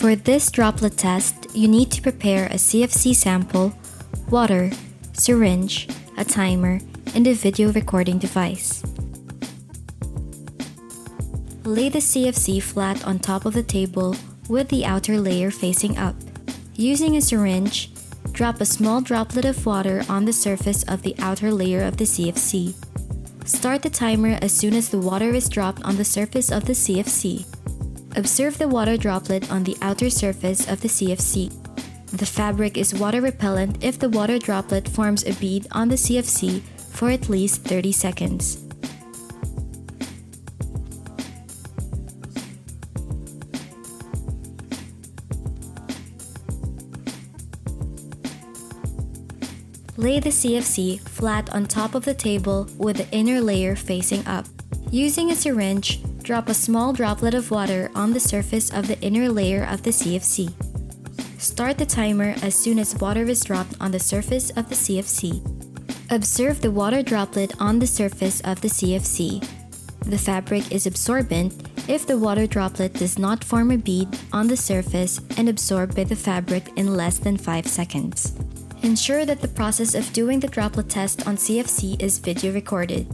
For this droplet test, you need to prepare a CFC sample, water, syringe, a timer, and a video recording device. Lay the CFC flat on top of the table with the outer layer facing up. Using a syringe, drop a small droplet of water on the surface of the outer layer of the CFC. Start the timer as soon as the water is dropped on the surface of the CFC. Observe the water droplet on the outer surface of the CFC. The fabric is water repellent if the water droplet forms a bead on the CFC for at least 30 seconds. Lay the CFC flat on top of the table with the inner layer facing up. Using a syringe, drop a small droplet of water on the surface of the inner layer of the CFC. Start the timer as soon as water is dropped on the surface of the CFC. Observe the water droplet on the surface of the CFC. The fabric is absorbent if the water droplet does not form a bead on the surface and absorb by the fabric in less than 5 seconds. Ensure that the process of doing the droplet test on CFC is video recorded.